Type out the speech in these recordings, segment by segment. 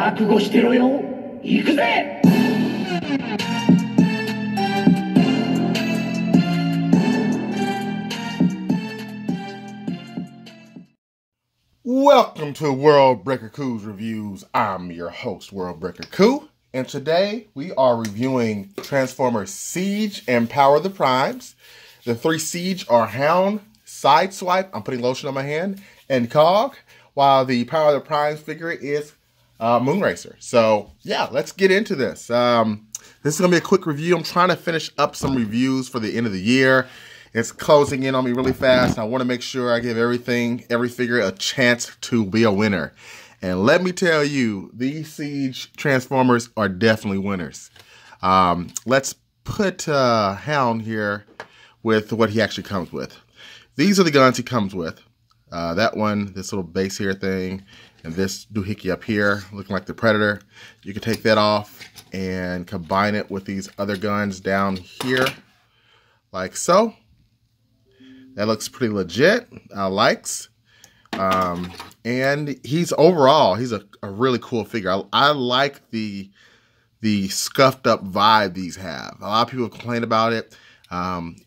覚悟してろよ。行くぜ。Welcome to World Breaker Coo's Reviews. I'm your host, World Breaker Coo, and today we are reviewing Transformers Siege and Power of the Primes. The three Siege are Hound, Sideswipe, I'm putting lotion on my hand, and Cog, while the Power of the Primes figure is Moonracer. So yeah, let's get into this. This is going to be a quick review. I'm trying to finish up some reviews for the end of the year. It's closing in on me really fast. I want to make sure I give every figure a chance to be a winner. And let me tell you, these Siege Transformers are definitely winners. Let's put Hound here with what he actually comes with. These are the guns he comes with. That one, this little base here thing, and this doohickey up here, looking like the Predator. You can take that off and combine it with these other guns down here, like so. That looks pretty legit. Likes. And he's a really cool figure. I like the scuffed up vibe these have. A lot of people complain about it.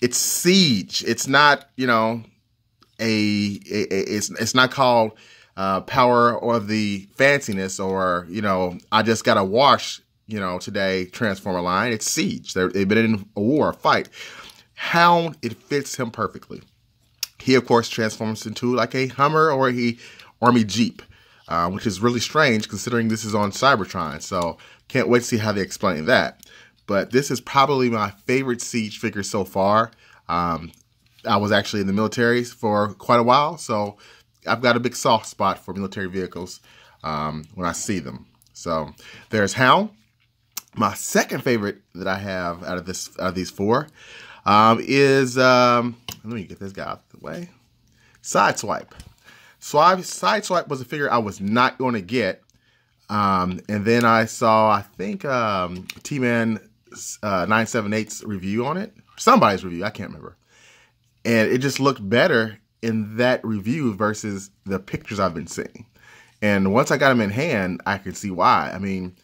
It's Siege. It's not, you know, it's not called Power or the Fanciness, or, you know, I just got a wash, you know, today Transformer line. It's Siege. They've been in a war, a fight. Hound, it fits him perfectly. He, of course, transforms into like a Hummer or a Army Jeep, which is really strange considering this is on Cybertron. So can't wait to see how they explain that. But this is probably my favorite Siege figure so far. I was actually in the military for quite a while, so I've got a big soft spot for military vehicles when I see them. So there's Hound. My second favorite that I have out of these four is let me get this guy out of the way. Sideswipe. Sideswipe was a figure I was not going to get, and then I saw, I think, T-Man 978's review on it, somebody's review, I can't remember, and it just looked better in that review versus the pictures I've been seeing. And once I got them in hand, I could see why. I mean,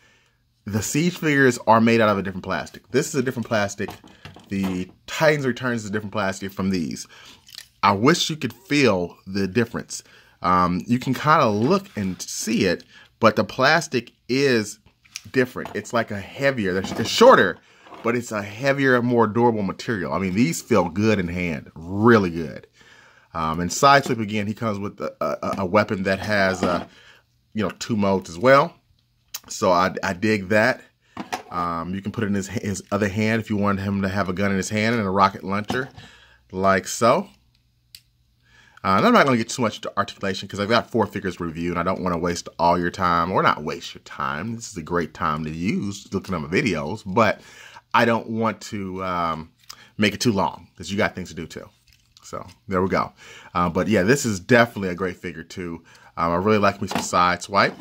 the Siege figures are made out of a different plastic. This is a different plastic. The Titans Returns is a different plastic from these. I wish you could feel the difference. You can kind of look and see it, but the plastic is different. It's like a heavier, it's shorter, but it's a heavier, more durable material. I mean, these feel good in hand, really good. And Sideswipe, again, he comes with a weapon that has, you know, 2 modes as well. So I dig that. You can put it in his other hand if you want him to have a gun in his hand and a rocket launcher, like so. And I'm not going to get too much into articulation because I've got 4 figures to review and I don't want to waste all your time, or not waste your time. This is a great time to use looking at my videos, but I don't want to make it too long because you got things to do too. So there we go. But yeah, this is definitely a great figure too. I really like me some Sideswipe.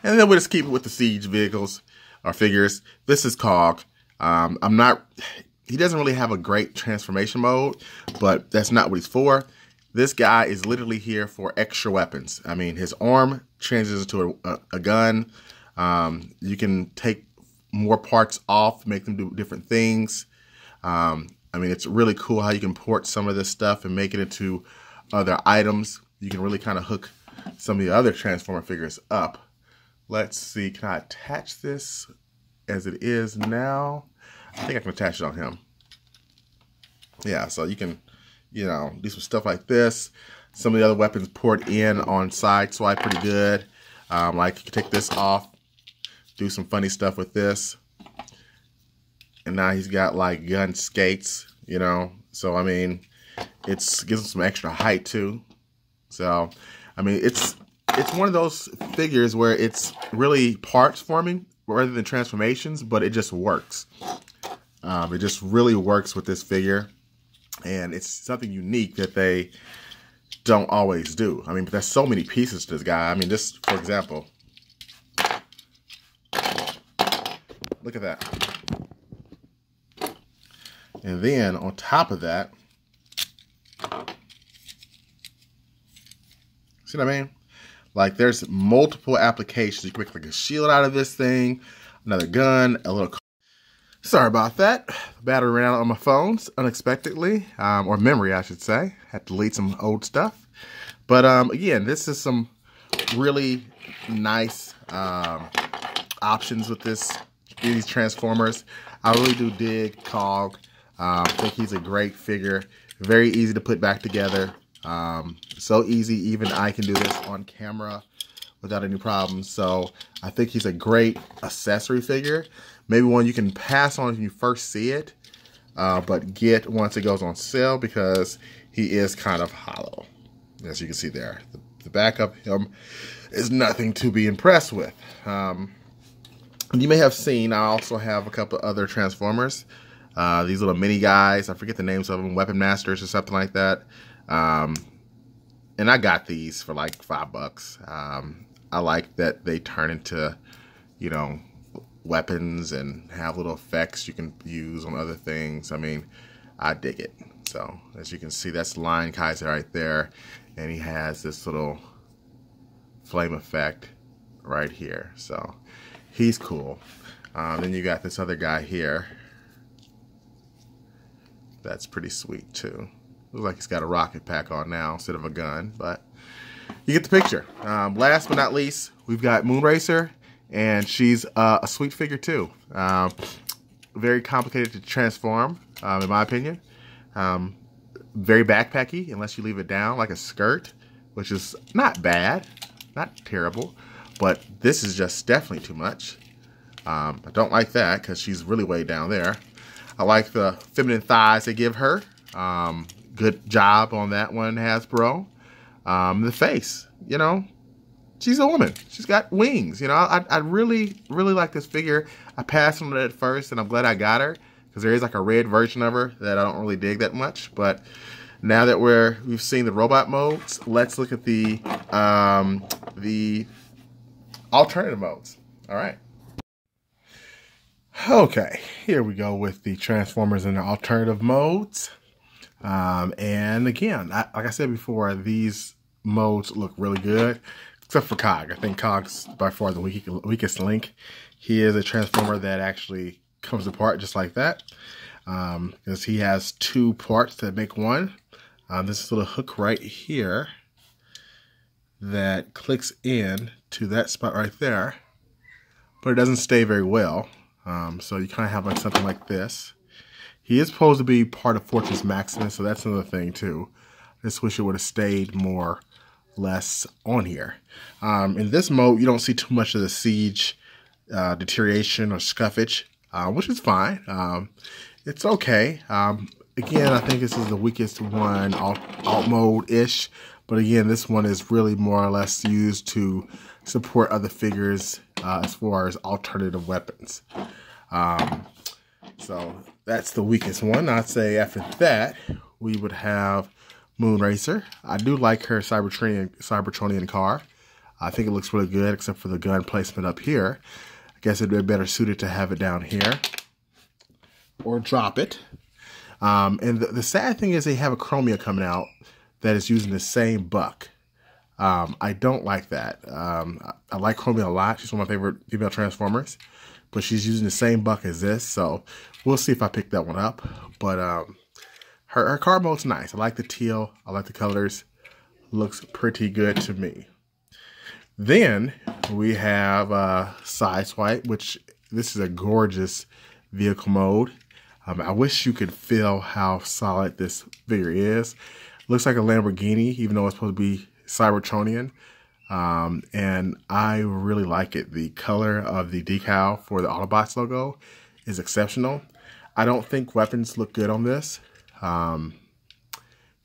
And then we'll just keep it with the Siege vehicles or figures. This is Cog. He doesn't really have a great transformation mode, but that's not what he's for. This guy is literally here for extra weapons. I mean, his arm changes into a gun. You can take more parts off, make them do different things. I mean, it's really cool how you can port some of this stuff and make it into other items. You can really kind of hook some of the other Transformer figures up. Let's see, can I attach this as it is now? I think I can attach it on him. Yeah, so you can, you know, do some stuff like this. Some of the other weapons port in on Sideswipe pretty good. Like you can take this off, do some funny stuff with this. And now he's got like gun skates, you know. So, I mean, it gives him some extra height too. So, I mean, it's one of those figures where it's really parts forming rather than transformations, but it just works. It just really works with this figure, and it's something unique that they don't always do. I mean, but there's so many pieces to this guy. I mean, this, for example, look at that. And then on top of that, see what I mean? Like, there's multiple applications. You can make like a shield out of this thing, another gun, a little... Sorry about that. Battery ran out on my phones unexpectedly, or memory, I should say. Had to delete some old stuff. But again, this is some really nice options with these Transformers. I really do dig Cog. I think he's a great figure. Very easy to put back together. So easy, even I can do this on camera without any problems. So I think he's a great accessory figure. Maybe one you can pass on when you first see it, but get once it goes on sale, because he is kind of hollow. As you can see there, the back of him is nothing to be impressed with. You may have seen, I also have a couple of other Transformers. These little mini guys, I forget the names of them, Weapon Masters or something like that. And I got these for like $5. I like that they turn into, you know, weapons and have little effects you can use on other things. I mean, I dig it. So as you can see, that's Lion Kaiser right there, and he has this little flame effect right here. So he's cool. Then you got this other guy here. That's pretty sweet too. Looks like he's got a rocket pack on now instead of a gun, but you get the picture. Last but not least, we've got Moonracer, and she's a sweet figure too. Very complicated to transform, in my opinion. Very backpacky unless you leave it down like a skirt, which is not bad, not terrible, but this is just definitely too much. I don't like that because she's really way down there. I like the feminine thighs they give her. Good job on that one, Hasbro. The face, you know, she's a woman. She's got wings. You know, I really, really like this figure. I passed on it at first, and I'm glad I got her, because there is like a red version of her that I don't really dig that much. But now that we've seen the robot modes, let's look at the alternative modes. All right. Okay, here we go with the Transformers in the alternative modes. And again, like I said before, these modes look really good, except for Cog. I think Cog's by far the weakest link. He is a Transformer that actually comes apart just like that, because he has two parts that make one. This little hook right here that clicks in to that spot right there, but it doesn't stay very well. So you kind of have like something like this. He is supposed to be part of Fortress Maximus, so that's another thing too. I just wish it would have stayed more less on here. In this mode, you don't see too much of the siege deterioration or scuffage, which is fine. It's okay. Again, I think this is the weakest one, alt mode-ish. But again, this one is really more or less used to support other figures as far as alternative weapons. So that's the weakest one. I'd say after that, we would have Moonracer. I do like her Cybertronian car. I think it looks really good, except for the gun placement up here. I guess it'd be better suited to have it down here or drop it. And the sad thing is they have a Chromia coming out that is using the same buck. I don't like that. I like Chromia a lot. She's one of my favorite female Transformers, but she's using the same buck as this, so we'll see if I pick that one up. But her car mode's nice. I like the teal. I like the colors. Looks pretty good to me. Then we have Sideswipe, which this is a gorgeous vehicle mode. I wish you could feel how solid this figure is. Looks like a Lamborghini, even though it's supposed to be Cybertronian. And I really like it. The color of the decal for the Autobots logo is exceptional. I don't think weapons look good on this. If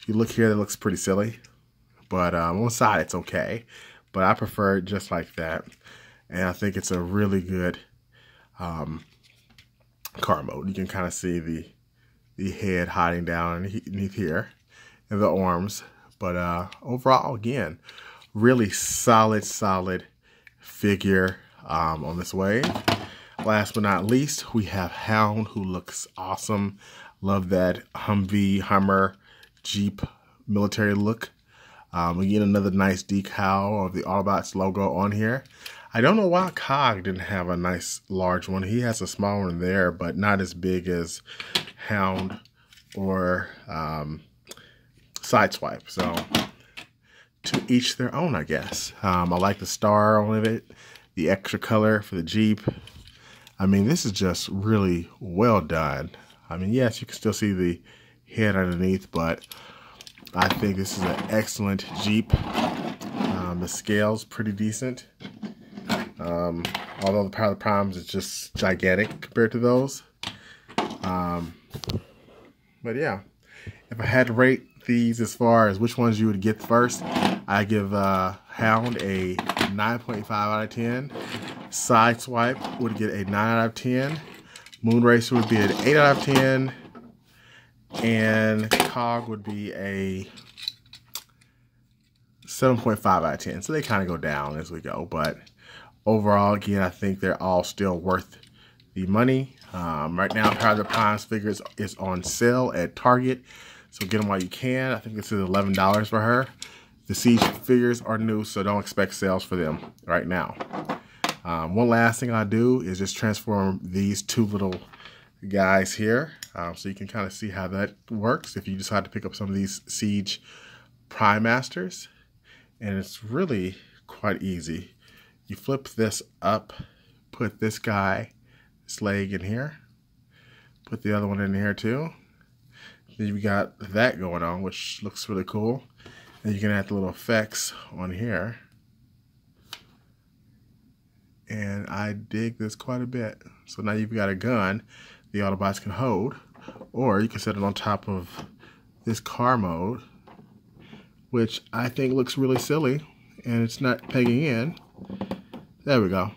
you look here, it looks pretty silly. But on the side, it's okay. But I prefer it just like that. And I think it's a really good car mode. You can kind of see the head hiding down underneath here and the arms. But overall, again, really solid figure on this wave. Last but not least, we have Hound, who looks awesome. Love that Hummer, Jeep military look. We get another nice decal of the Autobots logo on here. I don't know why Cog didn't have a nice large one. He has a small one there, but not as big as Hound or Sideswipe. So to each their own, I guess. I like the star on it, the extra color for the Jeep. I mean, this is just really well done. I mean, yes, you can still see the head underneath, but I think this is an excellent Jeep. The scale's pretty decent. Although the Power of the Primes is just gigantic compared to those. But yeah, if I had to rate these as far as which ones you would get first, I give Hound a 9.5 out of 10. Sideswipe would get a 9 out of 10. Moonracer would be an 8 out of 10. And Cog would be a 7.5 out of 10. So they kind of go down as we go. But overall, again, I think they're all still worth the money. Right now, Power of the Primes figures is on sale at Target. So get them while you can. I think this is $11 for her. The Siege figures are new, so don't expect sales for them right now. One last thing I do is just transform these two little guys here. So you can kind of see how that works if you decide to pick up some of these Siege Prime Masters. And it's really quite easy. You flip this up, put this guy, this leg in here, put the other one in here too. Then you've got that going on, which looks really cool. And you can add the little effects on here. And I dig this quite a bit. So now you've got a gun the Autobots can hold, or you can set it on top of this car mode, which I think looks really silly, and it's not pegging in. There we go.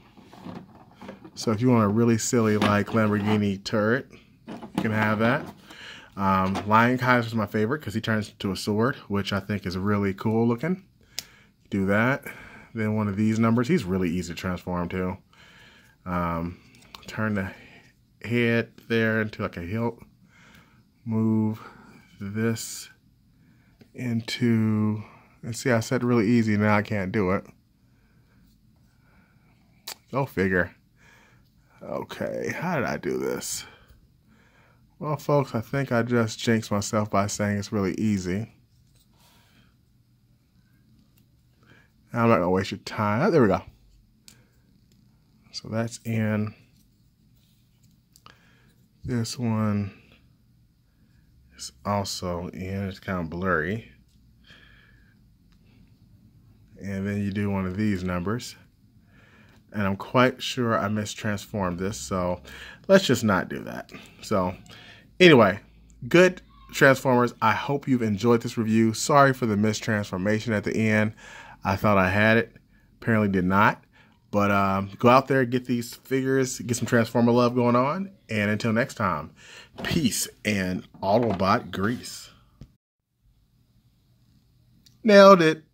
So if you want a really silly like Lamborghini turret, you can have that. Lion Kaiser is my favorite because he turns into a sword, which I think is really cool looking. Do that. Then one of these numbers, he's really easy to transform too. Turn the head there into like a hilt. Move this into, and see I said really easy, now I can't do it. Go figure. Okay, how did I do this? Well, folks, I think I just jinxed myself by saying it's really easy. I'm not gonna waste your time. Oh, there we go. So that's in. This one is also in. It's kind of blurry. And then you do one of these numbers. And I'm quite sure I mistransformed this, so let's just not do that. So anyway, good Transformers. I hope you've enjoyed this review. Sorry for the mistransformation at the end. I thought I had it. Apparently did not. But go out there, get these figures, get some Transformer love going on. And until next time, peace and Autobot grease. Nailed it.